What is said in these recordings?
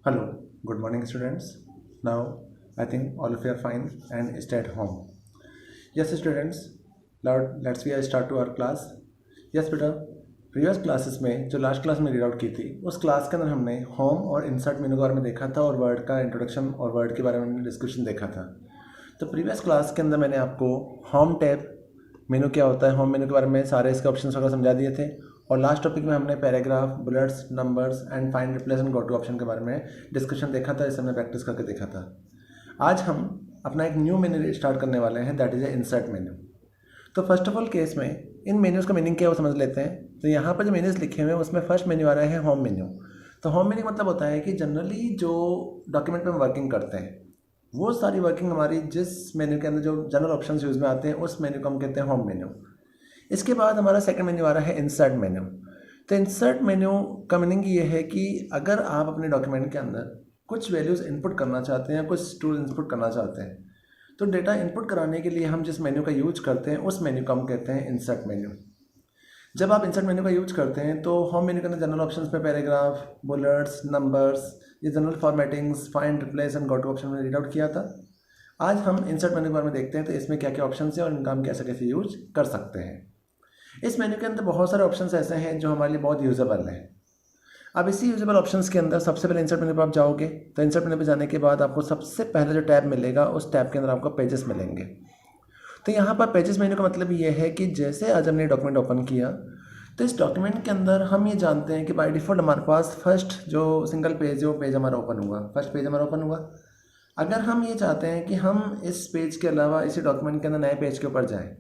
Hello, good morning, students. Now, I think all of you are fine and stay at home. Yes, students, let's we start to our class. Yes, बेटा previous classes में जो last class में read out की थी उस class के अंदर हमने होम और इंसर्ट मेनू के बारे में देखा था और वर्ड का इंट्रोडक्शन और वर्ड के बारे में हमने डिस्कशन देखा था। तो प्रीवियस क्लास के अंदर मैंने आपको होम टैब मेनू क्या होता है, होम मेनू के बारे में सारे इसके ऑप्शंस वगैरह समझा दिए थे। और लास्ट टॉपिक में हमने paragraph, bullets, numbers and find, replace and go to option के बारे में डिस्कशन देखा था, इसे हमने प्रैक्टिस करके देखा था। आज हम अपना एक न्यू मेन्यू स्टार्ट करने वाले हैं, that is a insert menu. तो फर्स्ट ऑफ ऑल केस में इन मेन्यूज़ का मीनिंग क्या है वो समझ लेते हैं। तो यहाँ पर जो मेन्यूज़ लिखे हुए हैं उसमें फर्स्ट मेन्यू आ रहा है होम मेन्यू। तो होम मेन्यू मतलब होता है कि जनरली जो डॉक्यूमेंट में हम वर्किंग करते हैं वो सारी वर्किंग हमारी जिस मेन्यू के अंदर जो जनरल ऑप्शंस यूज़ में आते हैं उस मेन्यू को हम कहते हैं होम मेन्यू। इसके बाद हमारा सेकंड मेन्यू आ रहा है इंसर्ट मेन्यू। तो इंसर्ट मेन्यू का मीनिंग ये है कि अगर आप अपने डॉक्यूमेंट के अंदर कुछ वैल्यूज़ इनपुट करना चाहते हैं, कुछ टूल इनपुट करना चाहते हैं, तो डेटा इनपुट कराने के लिए हम जिस मेन्यू का यूज करते हैं उस मेन्यू को हम कहते हैं इंसर्ट मेन्यू। जब आप इंसर्ट मेन्यू का यूज करते हैं तो होम मेन्यू के अंदर जनरल ऑप्शंस में पैराग्राफ, बुलेट्स, नंबर्स, ये general formattings, find, replace and go to option में रीड आउट किया था। आज हम इंसर्ट मेन्यू के बारे में देखते हैं तो इसमें क्या क्या ऑप्शन हैं और इनका हम कैसे कैसे यूज कर सकते हैं। इस मेन्यू के अंदर बहुत सारे ऑप्शंस ऐसे हैं जो हमारे लिए बहुत यूजेबल हैं। अब इसी यूजेबल ऑप्शंस के अंदर सबसे पहले इंसर्ट मेन्यू पर आप जाओगे तो इंसर्ट मेन्यू पर जाने के बाद आपको सबसे पहले जो टैब मिलेगा उस टैब के अंदर आपको पेजेस मिलेंगे। तो यहाँ पर पेजेस मेन्यू का मतलब ये है कि जैसे आज हमने डॉक्यूमेंट ओपन किया तो इस डॉक्यूमेंट के अंदर हम ये जानते हैं कि बाय डिफ़ॉल्ट हमारे पास फर्स्ट जो सिंगल पेज है वो पेज हमारा ओपन हुआ, फर्स्ट पेज हमारा ओपन हुआ। अगर हम ये चाहते हैं कि हम इस पेज के अलावा इसी डॉक्यूमेंट के अंदर नए पेज के ऊपर जाएँ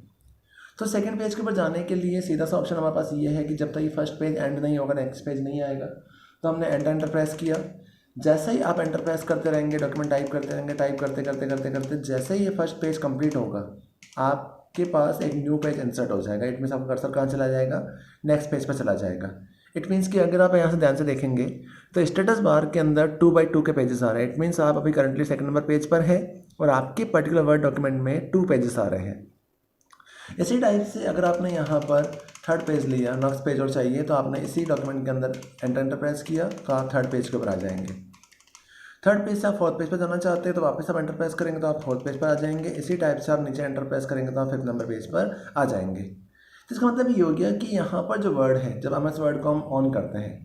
तो सेकंड पेज के ऊपर जाने के लिए सीधा सा ऑप्शन हमारे पास ये है कि जब तक ये फर्स्ट पेज एंड नहीं होगा, नेक्स्ट पेज नहीं आएगा। तो हमने एंटर प्रेस किया। जैसे ही आप एंटर प्रेस करते रहेंगे, डॉक्यूमेंट टाइप करते रहेंगे, टाइप करते करते करते करते जैसे ही ये फर्स्ट पेज कंप्लीट होगा आपके पास एक न्यू पेज इंसर्ट हो जाएगा। इट मीन्स आपका कर्सर कहाँ चला जाएगा, नेक्स्ट पेज पर चला जाएगा। इट मीन्स कि अगर आप यहाँ से ध्यान से देखेंगे तो स्टेटस बार के अंदर 2x2 के पेजेस आ रहे हैं। इट मीन्स आप अभी करंटली सेकंड नंबर पेज पर है और आपके पर्टिकुलर वर्ड डॉक्यूमेंट में 2 पेजेस आ रहे हैं। इसी टाइप से अगर आपने यहाँ पर थर्ड पेज लिया, नेक्स्ट पेज और चाहिए तो आपने इसी डॉक्यूमेंट के अंदर एंटर प्रेस किया तो आप थर्ड पेज के ऊपर आ जाएंगे। थर्ड पेज से आप फोर्थ पेज पर जाना चाहते हैं तो वापस आप एंटर प्रेस करेंगे तो आप फोर्थ पेज पर आ जाएंगे। इसी टाइप से आप नीचे एंटर प्रेस करेंगे तो आप फिफ्थ नंबर पेज पर आ जाएंगे। तो इसका मतलब ये हो गया कि यहाँ पर जो वर्ड है, जब हम इस वर्ड को हम ऑन करते हैं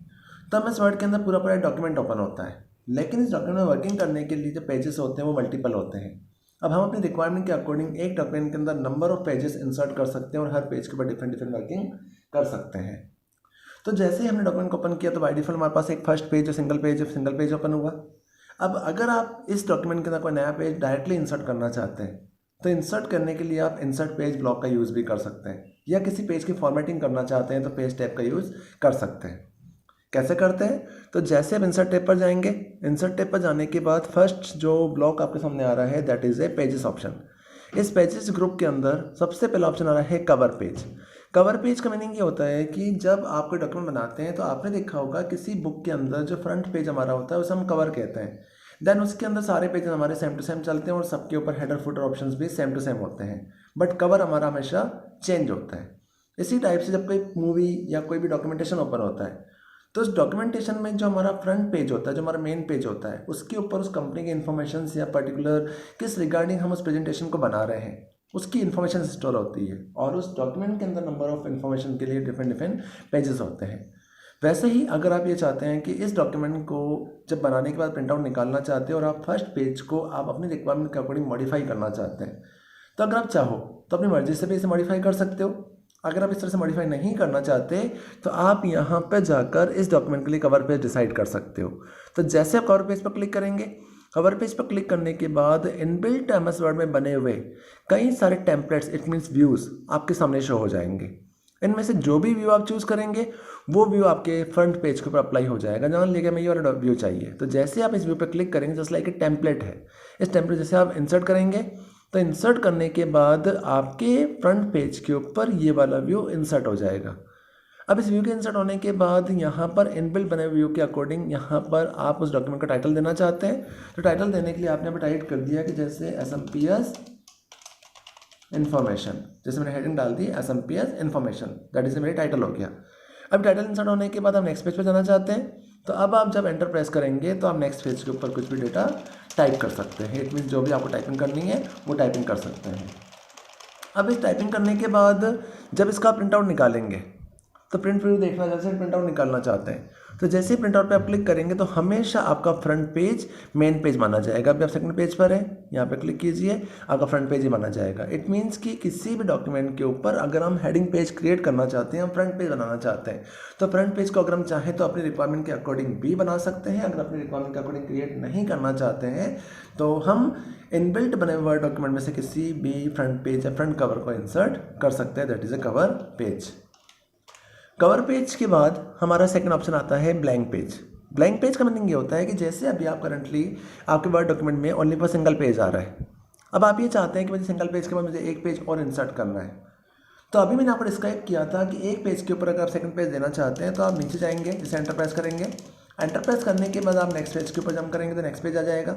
तब इस वर्ड के अंदर पूरा पूरा डॉक्यूमेंट ओपन होता है, लेकिन इस डॉक्यूमेंट में वर्किंग करने के लिए जो पेजेस होते हैं वो मल्टीपल होते हैं। अब हम अपनी रिक्वायरमेंट के अकॉर्डिंग एक डॉक्यूमेंट के अंदर नंबर ऑफ पेजेस इंसर्ट कर सकते हैं और हर पेज के ऊपर डिफरेंट डिफरेंट वर्किंग कर सकते हैं। तो जैसे ही हमने डॉक्यूमेंट को ओपन किया तो बाय डिफॉल्ट हमारे पास एक first page, single page open हुआ। अब अगर आप इस डॉक्यूमेंट के अंदर कोई नया पेज डायरेक्टली इंसर्ट करना चाहते हैं तो इंसर्ट करने के लिए आप इंसर्ट पेज ब्लॉक का यूज़ भी कर सकते हैं, या किसी पेज की फॉर्मेटिंग करना चाहते हैं तो पेज टैब का यूज़ कर सकते हैं। कैसे करते हैं, तो जैसे आप इंसर्ट टैब पर जाएंगे, इंसर्ट टैब पर जाने के बाद फर्स्ट जो ब्लॉक आपके सामने आ रहा है that is a pages option. इस पेजेस ग्रुप के अंदर सबसे पहला ऑप्शन आ रहा है कवर पेज। कवर पेज का मीनिंग ये होता है कि जब आप कोई डॉक्यूमेंट बनाते हैं तो आपने देखा होगा किसी बुक के अंदर जो फ्रंट पेज हमारा होता है उसे हम कवर कहते हैं। देन उसके अंदर सारे पेजेस हमारे सेम टू सेम चलते हैं और सबके ऊपर हेडर फुटर ऑप्शंस भी सेम टू सेम होते हैं, बट कवर हमारा हमेशा चेंज होता है। इसी टाइप से जब कोई मूवी या कोई भी डॉक्यूमेंटेशन ओपन होता है तो उस डॉक्यूमेंटेशन में जो हमारा फ्रंट पेज होता है, जो हमारा मेन पेज होता है, उसके ऊपर उस कंपनी के इन्फॉर्मेशन या पर्टिकुलर किस रिगार्डिंग हम उस प्रेजेंटेशन को बना रहे हैं उसकी इन्फॉर्मेशन स्टोर होती है, और उस डॉक्यूमेंट के अंदर नंबर ऑफ इन्फॉर्मेशन के लिए डिफरेंट डिफरेंट पेजेस होते हैं। वैसे ही अगर आप ये चाहते हैं कि इस डॉक्यूमेंट को जब बनाने के बाद प्रिंट आउट निकालना चाहते हैं और आप फर्स्ट पेज को आप अपनी रिक्वायरमेंट के अकॉर्डिंग मॉडिफाई करना चाहते हैं तो अगर आप चाहो तो अपनी मर्जी से भी इसे मॉडिफाई कर सकते हो। अगर आप इस तरह से मॉडिफाई नहीं करना चाहते तो आप यहाँ पर जाकर इस डॉक्यूमेंट के लिए कवर पेज डिसाइड कर सकते हो। तो जैसे आप कवर पेज पर क्लिक करेंगे, कवर पेज पर क्लिक करने के बाद इनबिल्ट एमएस वर्ड में बने हुए कई सारे टेम्पलेट्स, इट मीन्स व्यूज़ आपके सामने शो हो जाएंगे। इनमें से जो भी व्यू आप चूज़ करेंगे वो व्यू आपके फ्रंट पेज के ऊपर अप्लाई हो जाएगा। जान लीजिए हमें ये वाला व्यू चाहिए, तो जैसे आप इस व्यू पर क्लिक करेंगे जस्ट लाइक ए टेम्पलेट है, इस टेम्पलेट जैसे आप इंसर्ट करेंगे तो इंसर्ट करने के बाद आपके फ्रंट पेज के ऊपर ये वाला व्यू इंसर्ट हो जाएगा। अब इस व्यू के इंसर्ट होने के बाद यहाँ पर इनबिल्ट बने व्यू के अकॉर्डिंग यहाँ पर आप उस डॉक्यूमेंट का टाइटल देना चाहते हैं तो टाइटल देने के लिए आपने टाइप कर दिया कि जैसे SMPS इन्फॉर्मेशन, जैसे मैंने हेडिंग डाल दी SMPS इन्फॉर्मेशन, दैट इज मेरा टाइटल हो गया। अब टाइटल इंसर्ट होने के बाद हम नेक्स्ट पेज पर जाना चाहते हैं तो अब आप जब एंटर प्रेस करेंगे तो आप नेक्स्ट पेज के ऊपर कुछ भी डेटा टाइप कर सकते हैं। इट मीन्स जो भी आपको टाइपिंग करनी है वो टाइपिंग कर सकते हैं। अब इस टाइपिंग करने के बाद जब इसका प्रिंट आउट निकालेंगे तो प्रिंट व्यू देखना, जैसे प्रिंट आउट निकालना चाहते हैं तो जैसे ही प्रिंट आउट पे आप क्लिक करेंगे तो हमेशा आपका फ्रंट पेज मेन पेज माना जाएगा। अभी आप सेकंड पेज पर हैं, यहाँ पे क्लिक कीजिए, आपका फ्रंट पेज ही माना जाएगा। इट मीन्स कि किसी भी डॉक्यूमेंट के ऊपर अगर हम हेडिंग पेज क्रिएट करना चाहते हैं, हम फ्रंट पेज बनाना चाहते हैं, तो फ्रंट पेज को अगर हम चाहें तो अपनी रिक्वायरमेंट के अकॉर्डिंग भी बना सकते हैं। अगर अपनी रिक्वायरमेंट के अकॉर्डिंग क्रिएट नहीं करना चाहते हैं तो हम इनबिल्ट बने हुए डॉक्यूमेंट में से किसी भी फ्रंट पेज या फ्रंट कवर को इंसर्ट कर सकते हैं, that is A cover page. Cover page के बाद हमारा सेकंड ऑप्शन आता है ब्लैंक पेज। ब्लैंक पेज का मीनिंग ये होता है कि जैसे अभी आप करंटली आपके वर्ड डॉक्यूमेंट में ओनली पर सिंगल पेज आ रहा है, अब आप ये चाहते हैं कि मुझे सिंगल पेज के बाद मुझे एक पेज और इंसर्ट करना है। तो अभी मैंने आपको डिस्क्राइब किया था कि एक पेज के ऊपर अगर आप सेकंड पेज देना चाहते हैं तो आप नीचे जाएंगे, इसे एंटर प्रेस करेंगे। एंटर प्रेस करने के बाद आप नेक्स्ट पेज के ऊपर जंप करेंगे तो नेक्स्ट पेज आ जाएगा।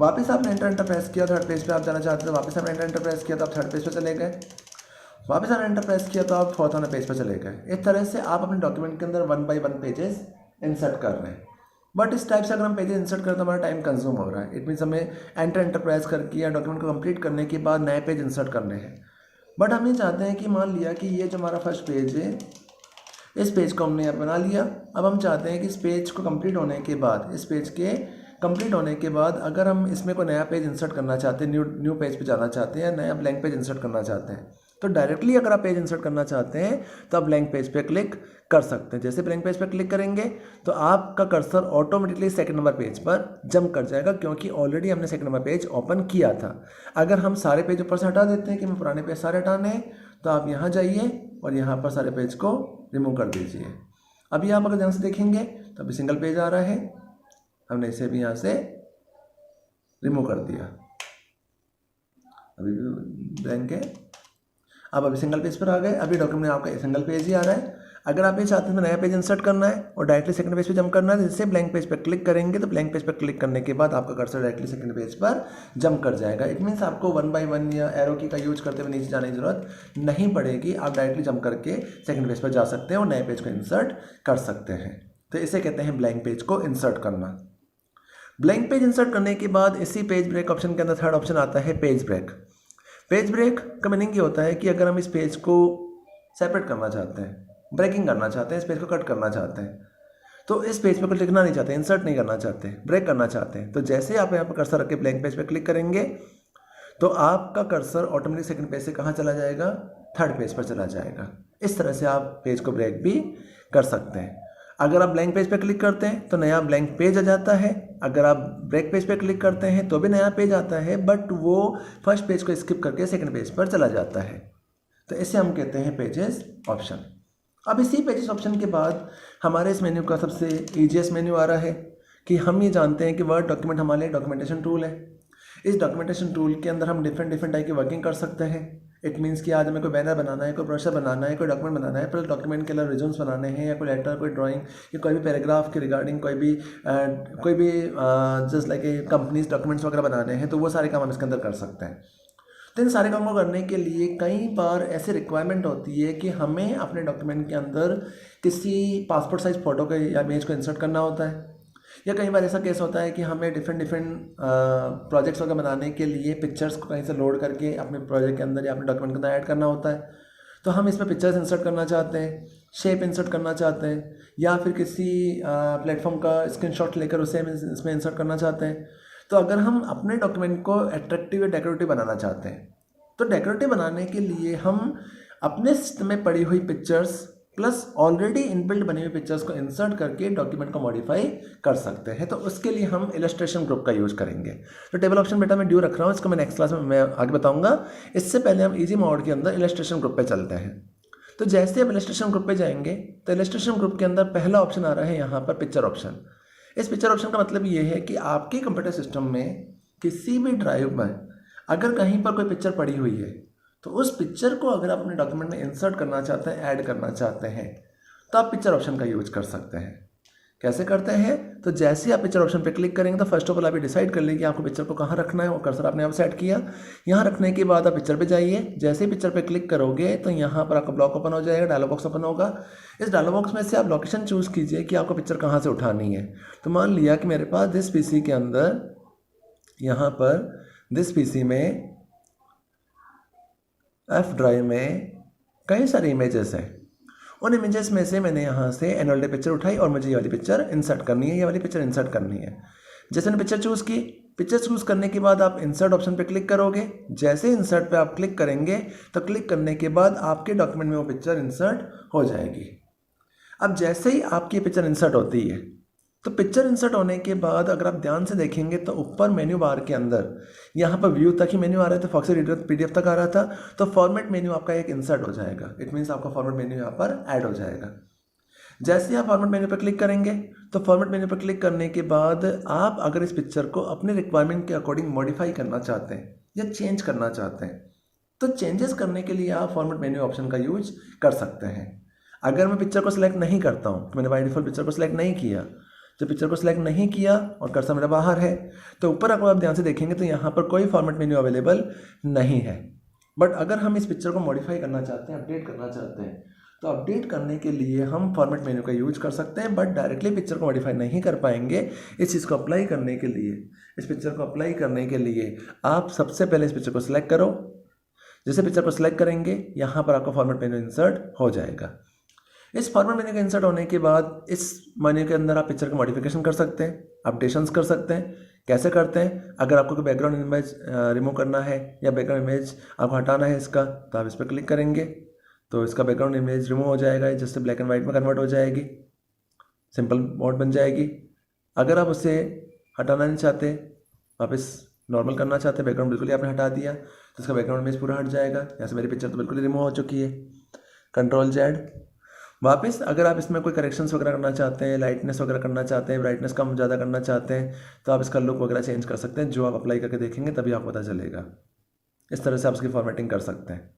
वापस आपने एंटर प्रेस किया, थर्ड पेज पे आप जाना चाहते हैं तो वापस आपने एंटर प्रेस किया तो आप थर्ड पेज पर चले गए। वापस आपने एंटर प्रेस किया तो आप फोर्थ वाले पेज पर चले गए। इस तरह से आप अपने डॉक्यूमेंट के अंदर 1 बाय 1 पेजेस इंसर्ट कर रहे हैं। बट इस टाइप से अगर हम पेजेस इंसर्ट करें तो हमारा टाइम कंज्यूम हो रहा है। इट मीन्स हमें एंटर प्रेस करके या डॉक्यूमेंट को कंप्लीट करने के बाद नए पेज इंसर्ट करने हैं। बट हम ये चाहते हैं कि मान लिया कि ये जो हमारा फर्स्ट पेज है, इस पेज को हमने यहाँ बना लिया। अब हम चाहते हैं कि इस पेज को कंप्लीट होने के बाद, इस पेज के कंप्लीट होने के बाद अगर हम इसमें कोई नया पेज इंसर्ट करना चाहते हैं, न्यू पेज पे जाना चाहते हैं या नया ब्लैंक पेज इंसर्ट करना चाहते हैं, तो डायरेक्टली अगर आप पेज इंसर्ट करना चाहते हैं तो आप ब्लैंक पेज पे क्लिक कर सकते हैं। जैसे ब्लैंक पेज पे क्लिक करेंगे तो आपका cursor automatically second number page पर जंप कर जाएगा, क्योंकि ऑलरेडी हमने सेकंड नंबर पेज ओपन किया था। अगर हम सारे पेज ऊपर से हटा देते हैं कि हमें पुराने पेज सारे हटाने हैं, तो आप यहाँ जाइए और यहाँ पर सारे पेज को रिमूव कर दीजिए। अभी आप अगर ध्यान से देखेंगे तो अभी सिंगल पेज आ रहा है, हमने इसे भी यहाँ से रिमूव कर दिया। अभी भी ब्लैंक है, अब अभी सिंगल पेज पर आ गए। अभी डॉक्यूमेंट में आपका सिंगल पेज ही आ रहा है। अगर आप ये चाहते हैं नया पेज इंसर्ट करना है और डायरेक्टली सेकंड पेज पे जंप करना है, जिससे ब्लैंक पेज पर क्लिक करेंगे तो ब्लैंक पेज पर क्लिक करने के बाद आपका कर्सर डायरेक्टली सेकंड पेज पर जंप कर जाएगा। इट मीन्स आपको 1 बाय 1 या एरो की का यूज करते हुए नीचे जाने की जरूरत नहीं पड़ेगी। आप डायरेक्टली जंप करके सेकंड पेज पर जा सकते हैं और नए पेज को इंसर्ट कर सकते हैं। तो इसे कहते हैं ब्लैंक पेज को इंसर्ट करना। ब्लैंक पेज इंसर्ट करने के बाद इसी पेज ब्रेक ऑप्शन के अंदर थर्ड ऑप्शन आता है पेज ब्रेक। पेज ब्रेक का मीनिंग ये होता है कि अगर हम इस पेज को सेपरेट करना चाहते हैं, ब्रेकिंग करना चाहते हैं, इस पेज को कट करना चाहते हैं, तो इस पेज पे कुछ लिखना नहीं चाहते, इंसर्ट नहीं करना चाहते, ब्रेक करना चाहते हैं, तो जैसे आप यहाँ पर कर्सर रख के ब्लैंक पेज पे क्लिक करेंगे तो आपका कर्सर ऑटोमेटिक सेकंड पेज से कहाँ चला जाएगा, थर्ड पेज पर चला जाएगा। इस तरह से आप पेज को ब्रेक भी कर सकते हैं। अगर आप ब्लैंक पेज पे क्लिक करते हैं तो नया ब्लैंक पेज आ जाता है। अगर आप ब्रेक पेज पे क्लिक करते हैं तो भी नया पेज आता है, बट वो फर्स्ट पेज को स्किप करके सेकंड पेज पर चला जाता है। तो इसे हम कहते हैं पेजेस ऑप्शन। अब इसी पेजेस ऑप्शन के बाद हमारे इस मेन्यू का सबसे ईजीएस्ट मेन्यू आ रहा है कि हम ये जानते हैं कि वर्ड डॉक्यूमेंट हमारे डॉक्यूमेंटेशन टूल है। इस डॉक्यूमेंटेशन टूल के अंदर हम डिफरेंट टाइप की वर्किंग कर सकते हैं। इट मीन्स कि आज हमें कोई बैनर बनाना है, कोई ब्रोशर बनाना है, कोई डॉक्यूमेंट बनाना है, प्लस डॉक्यूमेंट के अंदर रिज्यूम्स बनाने हैं या कोई लेटर, कोई ड्राइंग या कोई भी पैराग्राफ के रिगार्डिंग कोई भी just like a companies documents वगैरह बनाने हैं, तो वो सारे काम हम इसके अंदर कर सकते हैं। तो इन सारे कामों को करने के लिए कई बार ऐसी रिक्वायरमेंट होती है कि हमें अपने डॉक्यूमेंट के अंदर किसी पासपोर्ट साइज फ़ोटो को या इमेज को इंसर्ट करना होता है, या कई बार ऐसा केस होता है कि हमें डिफरेंट प्रोजेक्ट्स वगैरह बनाने के लिए पिक्चर्स को कहीं से लोड करके अपने प्रोजेक्ट के अंदर या अपने डॉक्यूमेंट के अंदर ऐड करना होता है। तो हम इसमें पिक्चर्स इंसर्ट करना चाहते हैं, शेप इंसर्ट करना चाहते हैं, या फिर किसी प्लेटफॉर्म का स्क्रीनशॉट लेकर उसे हम इसमें इंसर्ट करना चाहते हैं। तो अगर हम अपने डॉक्यूमेंट को अट्रैक्टिव या डेकोरेटिव बनाना चाहते हैं, तो डेकोरेटिव बनाने के लिए हम अपने सिस्टम में पड़ी हुई पिक्चर्स प्लस ऑलरेडी इनबिल्ट बनी हुई पिक्चर्स को इंसर्ट करके डॉक्यूमेंट को मॉडिफाई कर सकते हैं। तो उसके लिए हम इलस्ट्रेशन ग्रुप का यूज करेंगे। तो टेबल ऑप्शन बेटा मैं ड्यू रख रहा हूँ, इसको मैं नेक्स्ट क्लास में मैं आगे बताऊंगा। इससे पहले हम इजी मोड के अंदर इलस्ट्रेशन ग्रुप पे चलते हैं। तो जैसे हम इलस्ट्रेशन ग्रुप पे जाएंगे तो इलस्ट्रेशन ग्रुप के अंदर पहला ऑप्शन आ रहा है यहाँ पर पिक्चर ऑप्शन। इस पिक्चर ऑप्शन का मतलब ये है कि आपके कंप्यूटर सिस्टम में किसी भी ड्राइव में अगर कहीं पर कोई पिक्चर पड़ी हुई है तो उस पिक्चर को अगर आप अपने डॉक्यूमेंट में इंसर्ट करना चाहते हैं, ऐड करना चाहते हैं, तो आप पिक्चर ऑप्शन का यूज कर सकते हैं। कैसे करते हैं? तो जैसे ही आप पिक्चर ऑप्शन पे क्लिक करेंगे तो फर्स्ट ऑफ ऑल आप डिसाइड कर लेंगे कि आपको पिक्चर को कहाँ रखना है, और कर्सर आपने यहाँ सेट किया। यहाँ रखने के बाद आप पिक्चर पे जाइए। जैसे ही पिक्चर पे क्लिक करोगे तो यहाँ पर आपका ब्लॉक ओपन हो जाएगा, डायलॉग बॉक्स ओपन होगा। इस डायलॉग बॉक्स में से आप लोकेशन चूज़ कीजिए कि आपको पिक्चर कहाँ से उठानी है। तो मान लिया कि मेरे पास दिस पीसी के अंदर, यहाँ पर दिस पीसी में एफ ड्राइव में कई सारी इमेजेस हैं। उन इमेजेस में से मैंने यहाँ से एनुअल डे पिक्चर उठाई और मुझे ये वाली पिक्चर इंसर्ट करनी है, ये वाली पिक्चर इंसर्ट करनी है। जैसे मैंने पिक्चर चूज़ की, पिक्चर चूज़ करने के बाद आप इंसर्ट ऑप्शन पे क्लिक करोगे। जैसे इंसर्ट पे आप क्लिक करेंगे तो क्लिक करने के बाद आपके डॉक्यूमेंट में वो पिक्चर इंसर्ट हो जाएगी। अब जैसे ही आपकी पिक्चर इंसर्ट होती है तो पिक्चर इंसर्ट होने के बाद अगर आप ध्यान से देखेंगे तो ऊपर मेन्यू बार के अंदर यहाँ पर व्यू तक ही मेन्यू आ रहा था, फॉक्सी रीडर पीडीएफ तक आ रहा था, तो फॉर्मेट मेन्यू आपका एक इंसर्ट हो जाएगा। इट मीन्स आपका फॉर्मेट मेन्यू यहाँ पर ऐड हो जाएगा। जैसे ही आप फॉर्मेट मेन्यू पर क्लिक करेंगे तो फॉर्मेट मेन्यू पर क्लिक करने के बाद आप अगर इस पिक्चर को अपने रिक्वायरमेंट के अकॉर्डिंग मॉडिफाई करना चाहते हैं या चेंज करना चाहते हैं तो चेंजेस करने के लिए आप फॉर्मेट मेन्यू ऑप्शन का यूज कर सकते हैं। अगर मैं पिक्चर को सिलेक्ट नहीं करता हूँ, तो मैंने बाय डिफॉल्ट पिक्चर को सिलेक्ट नहीं किया, जब पिक्चर को सिलेक्ट नहीं किया और कर्सर मेरा बाहर है तो ऊपर अगर आप ध्यान से देखेंगे तो यहाँ पर कोई फॉर्मेट मेन्यू अवेलेबल नहीं है। बट अगर हम इस पिक्चर को मॉडिफाई करना चाहते हैं, अपडेट करना चाहते हैं, तो अपडेट करने के लिए हम फॉर्मेट मेन्यू का यूज कर सकते हैं, बट डायरेक्टली पिक्चर को मॉडिफाई नहीं कर पाएंगे। इस चीज़ को अप्लाई करने के लिए, इस पिक्चर को अप्लाई करने के लिए आप सबसे पहले इस पिक्चर को सिलेक्ट करो। जैसे पिक्चर को सिलेक्ट करेंगे यहाँ पर आपका फॉर्मेट मेन्यू इंसर्ट हो जाएगा। इस फॉर्मेट मेन्यू का इंसर्ट होने के बाद इस मेन्यू के अंदर आप पिक्चर का मॉडिफिकेशन कर सकते हैं, अपडेशंस कर सकते हैं। कैसे करते हैं? अगर आपको कोई बैकग्राउंड इमेज रिमूव करना है या बैकग्राउंड इमेज आपको हटाना है इसका, तो आप इस पर क्लिक करेंगे तो इसका बैकग्राउंड इमेज रिमूव हो जाएगा, जिससे ब्लैक एंड वाइट में कन्वर्ट हो जाएगी, सिंपल मोड बन जाएगी। अगर आप उसे हटाना नहीं चाहते, वापस नॉर्मल करना चाहते हैं, बैकग्राउंड बिल्कुल ही आपने हटा दिया तो इसका बैकग्राउंड इमेज पूरा हट जाएगा। यहाँ से मेरी पिक्चर तो बिल्कुल ही रिमूव हो चुकी है। Control Z. वापस अगर आप इसमें कोई करेक्शंस वगैरह करना चाहते हैं, लाइटनेस वगैरह करना चाहते हैं, ब्राइटनेस कम ज़्यादा करना चाहते हैं, तो आप इसका लुक वगैरह चेंज कर सकते हैं। जो आप अप्लाई करके देखेंगे तभी आपको पता चलेगा। इस तरह से आप इसकी फॉर्मेटिंग कर सकते हैं।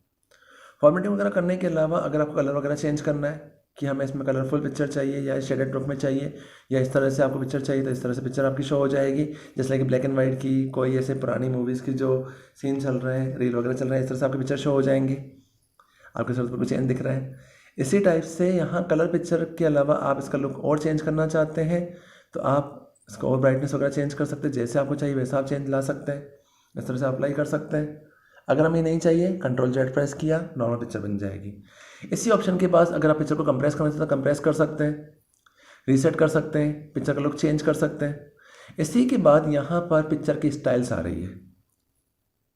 फॉर्मेटिंग वगैरह करने के अलावा अगर आपको कलर वगैरह चेंज करना है कि हमें इसमें कलरफुल पिक्चर चाहिए या शेडेड लुक में चाहिए या इस तरह से आपको पिक्चर चाहिए, तो इस तरह से पिक्चर आपकी शो हो जाएगी। जैसे कि ब्लैक एंड वाइट की कोई ऐसे पुरानी मूवीज़ की जो सीन चल रहे हैं, रील वगैरह चल रहे हैं, इस तरह से आपकी पिक्चर शो हो जाएंगी। आपके सूरत पर कुछ चेंज दिख रहा है। इसी टाइप से यहाँ कलर पिक्चर के अलावा आप इसका लुक और चेंज करना चाहते हैं तो आप इसका और ब्राइटनेस वगैरह चेंज कर सकते हैं। जैसे आपको चाहिए वैसा आप चेंज ला सकते हैं, इस तरह से अप्लाई कर सकते हैं। अगर हमें नहीं चाहिए, कंट्रोल जेड प्रेस किया, नॉर्मल पिक्चर बन जाएगी। इसी ऑप्शन के पास अगर आप पिक्चर को कंप्रेस करना चाहते हैं तो कंप्रेस कर सकते हैं, रीसेट कर सकते हैं, पिक्चर का लुक चेंज कर सकते हैं। इसी के बाद यहाँ पर पिक्चर की स्टाइल्स आ रही है।